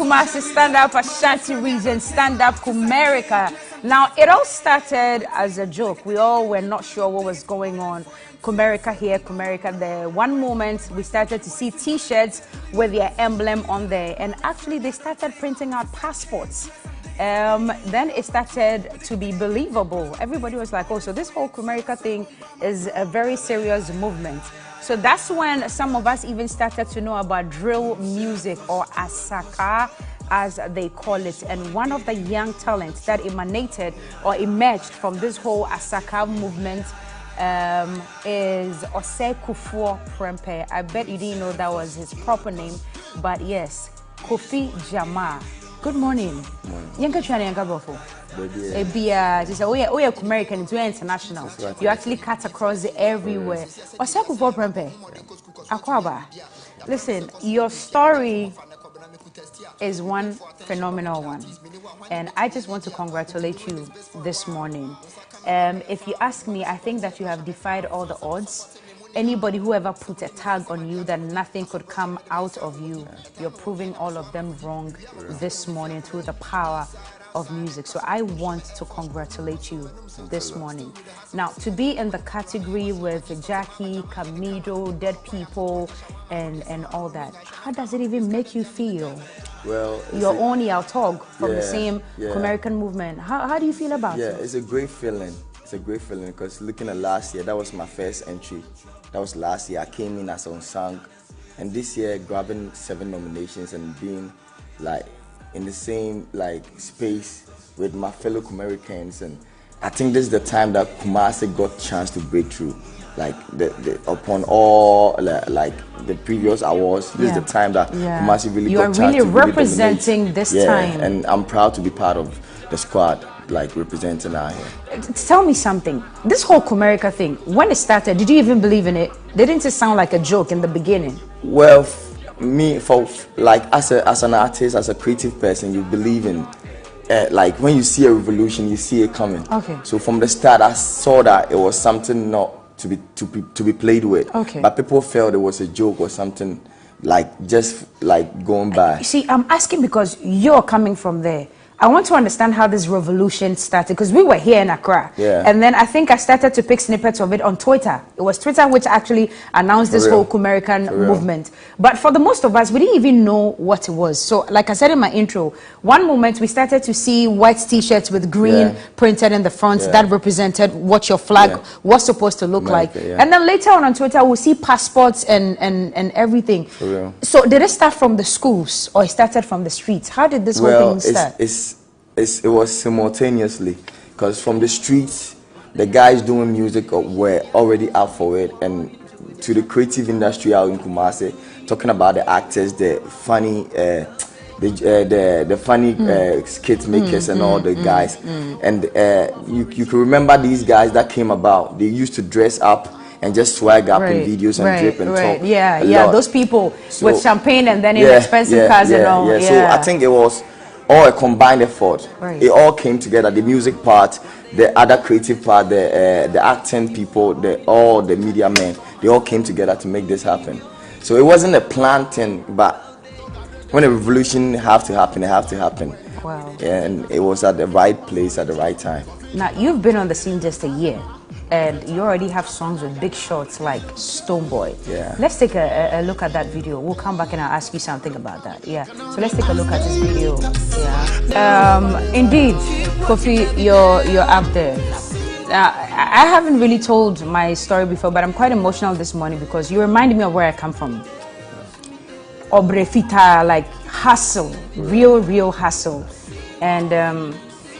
Kumasi, stand up Ashanti region, stand up Kumerica. Now, it all started as a joke. We all were not sure what was going on. Kumerica here, Kumerica there. One moment, we started to see T-shirts with their emblem on there. And actually, they started printing out passports. Then it started to be believable. Everybody was like, oh, so this whole Kumerica thing is a very serious movement. So that's when some of us even started to know about drill music, or asaka as they call it. And one of the young talents that emanated or emerged from this whole asaka movement is Osei Kufuor Prempeh. I bet you didn't know that was his proper name, but yes, Kofi Jamar. Good morning. Yanka Chani Yanka Bofo. She said, we are American, we are international. You actually cut across everywhere. Osei Kufuor Prempeh. Akwaba. Listen, your story is one phenomenal one. And I just want to congratulate you this morning. If you ask me, I think that you have defied all the odds. Anybody who ever put a tag on you that nothing could come out of you, you're proving all of them wrong this morning through the power of music. So I want to congratulate you this morning. Now, to be in the category with Jackie, Camido, Dead People, and all that, how does it even make you feel? Well, you're only Altog from the same American movement. How do you feel about it? Yeah, it's a great feeling. It's a great feeling because looking at last year, that was my first entry. That was last year. I came in as unsung, and this year grabbing 7 nominations and being like in the same like space with my fellow Americans. And I think this is the time that Kumasi got chance to break through. Like upon all like the previous awards, this is the time that Kumasi really got chance to really You are really representing this time. And I'm proud to be part of the squad, like representing out here. Tell me something. This whole Kumerica thing, when it started, did you even believe in it? Didn't it sound like a joke in the beginning? Well, me, for like as an artist, as a creative person, you believe in like when you see a revolution, you see it coming. Okay. So from the start, I saw that it was something not to be played with. Okay. But people felt it was a joke or something, like just like going by. See, I'm asking because you're coming from there. I want to understand how this revolution started, because we were here in Accra. Yeah. And then I think I started to pick snippets of it on Twitter. It was Twitter which actually announced this whole Kumerican movement. But for the most of us, we didn't even know what it was. So like I said in my intro, one moment we started to see white T-shirts with green printed in the front that represented what your flag was supposed to look like. And then later on Twitter, we'll see passports and everything. So did it start from the schools or it started from the streets? How did this whole thing start? It was simultaneously, because from the streets, the guys doing music were already out for it, and to the creative industry out in Kumasi, talking about the actors, the funny, the funny skit makers and all the guys, and you can remember these guys that came about. They used to dress up and just swag up in videos and drip and talk. Yeah, those people with champagne and then in expensive cars and all. So I think it was all a combined effort. It all came together. The music part, the other creative part, the acting people, all the media men, they all came together to make this happen. So it wasn't a planned thing, but when a revolution have to happen, it have to happen. Wow. And it was at the right place at the right time. Now, you've been on the scene just a year, and you already have songs with big shots like Stoneboy. Yeah. Let's take a look at that video. We'll come back and I'll ask you something about that. Yeah. So let's take a look at this video. Yeah. Indeed, Kofi, you're up there. I haven't really told my story before, but I'm quite emotional this morning because you reminded me of where I come from. Obrefita, like hustle, real hustle. And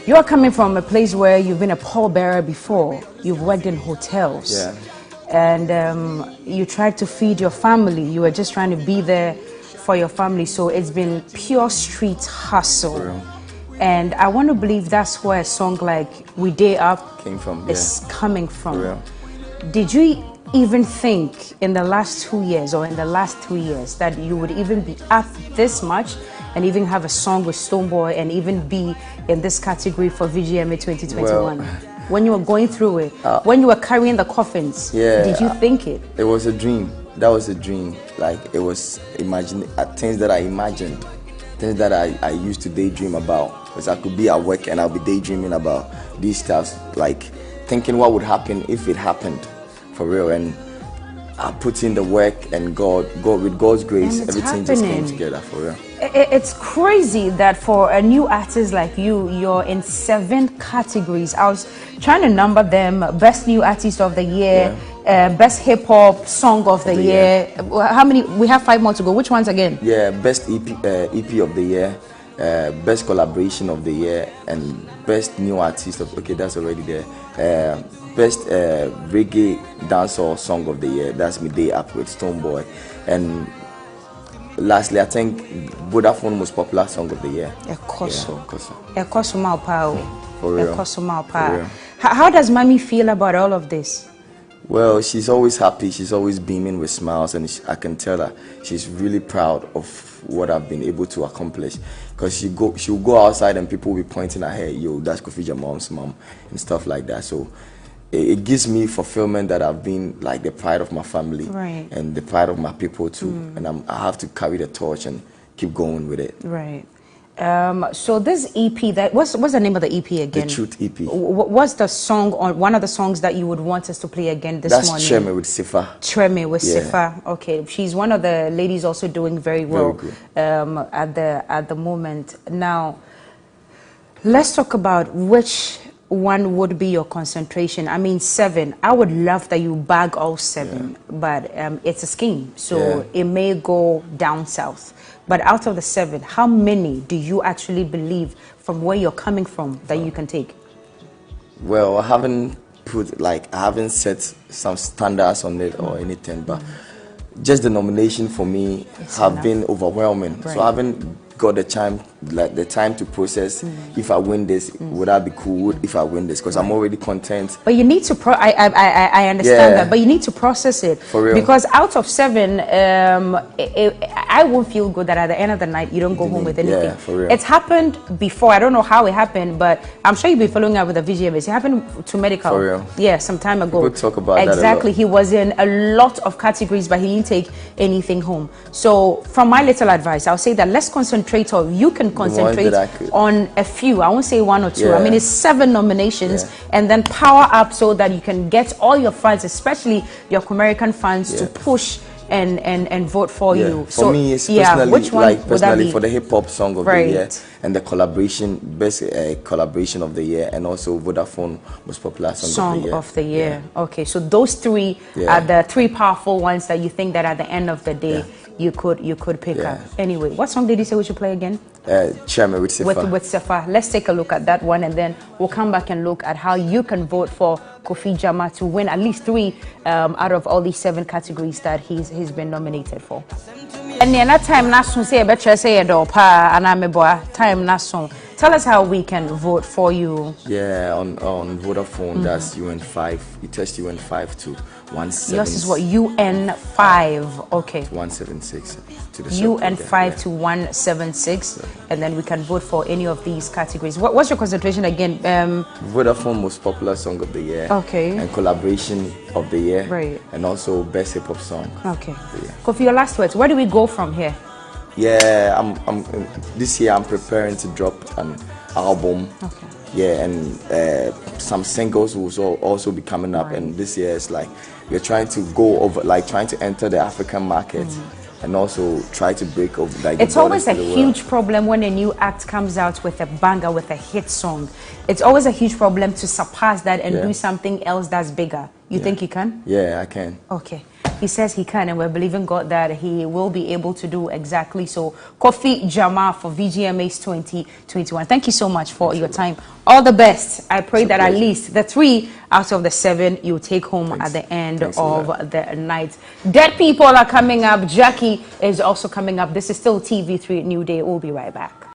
you're coming from a place where you've been a pallbearer before. You've worked in hotels. Yeah. And you tried to feed your family. You were just trying to be there for your family. So it's been pure street hustle. And I want to believe that's where a song like We Day Up came from. Is coming from. Did you even think in the last 2 years or in the last 3 years that you would even be up this much and even have a song with Stoneboy and even be in this category for VGMA 2021? Well, when you were going through it, when you were carrying the coffins, did you think it? It was a dream. That was a dream. Like, it was things that I imagined. things that I used to daydream about. Because I could be at work and I'll be daydreaming about these stuff, like thinking what would happen if it happened for real. And I put in the work, and God with God's grace, everything just came together for real. It's crazy that for a new artist like you're in 7 categories. I was trying to number them: Best New Artist of the Year, Best Hip Hop Song of the year. How many? We have 5 more to go. Which ones again? Yeah, Best EP of the Year, Best Collaboration of the Year, and Best New Artist of. Okay, that's already there. Best Reggae Dancehall Song of the Year. That's Me Day Up with Stonebwoy. And lastly, I think Vodafone Most Popular Song of the Year. Ekoso. For real. How does mommy feel about all of this? Well, she's always happy. She's always beaming with smiles, and I can tell that she's really proud of what I've been able to accomplish. Because she'll go outside and people will be pointing at her, yo, that's Kofi Jamar's mom, and stuff like that. So it gives me fulfillment that I've been like the pride of my family, right, and the pride of my people too. And I have to carry the torch and keep going with it. Right. So this EP, what's the name of the EP again? The Truth EP. What's the song, on one of the songs that you would want us to play again this morning? That's Treme with Sifa. Treme with Sifa. Okay, she's one of the ladies also doing very well at the moment. Now, let's talk about which one would be your concentration. I mean, 7. I would love that you bag all 7, but it's a scheme, so it may go down south. But out of the 7, how many do you actually believe, from where you're coming from, that you can take? Well, I haven't set some standards on it or anything, but just the nomination for me have been overwhelming. Right. So I haven't got the time to process. If I win this, would that be cool? If I win this, because I'm already content. But you need to I understand that, but you need to process it. For real. Because out of 7, I won't feel good that at the end of the night you don't go home with anything. Yeah, for real. It's happened before. I don't know how it happened, but I'm sure you've been following up with the VGMA. It happened to Medical. For real. Yeah, some time ago. People talk about that a lot. Exactly. He was in a lot of categories, but he didn't take anything home. So from my little advice, I'll say that let's concentrate, or you can concentrate on a few. I won't say 1 or 2. I mean, it's 7 nominations, and then power up so that you can get all your fans, especially your American fans, to push and vote for you. For me, it's personally for the hip hop song of the year, and the best collaboration of the year, and also Vodafone Most Popular Song of the year. Okay, so those 3 are the 3 powerful ones that you think that at the end of the day you could pick up. Anyway, what song did you say we should play again? Treme with Sifa. With Sifa. Let's take a look at that one, and then we'll come back and look at how you can vote for Kofi Jamar to win at least 3 out of all these 7 categories that he's been nominated for. And then time nason say better say do pa anameboa time nason. Tell us how we can vote for you. Yeah, on Vodafone, that's UN5. You test UN5 to 176. Yours is what, UN5? Okay. 176 to the UN5 to 176, and then we can vote for any of these categories. What's your concentration again? Vodafone Most Popular Song of the Year. Okay. And Collaboration of the Year. Right. And also Best Hip Hop Song. Okay. Kofi, your last words. Where do we go from here? Yeah, I'm this year I'm preparing to drop an album. Okay. Yeah, and some singles will also be coming up. And this year it's like we're trying to go over, trying to enter the African market, and also try to break over. It's always a huge problem when a new act comes out with a banger, with a hit song. It's always a huge problem to surpass that and do something else that's bigger. You think you can? Yeah, I can. Okay. He says he can, and we're believing God that he will be able to do exactly so. Kofi Jamar for VGMA's 2021. Thank you so much for your time. All the best. I pray that at least the 3 out of the 7 you take home at the end of the night. Dead people are coming up. Jackie is also coming up. This is still TV3 New Day. We'll be right back.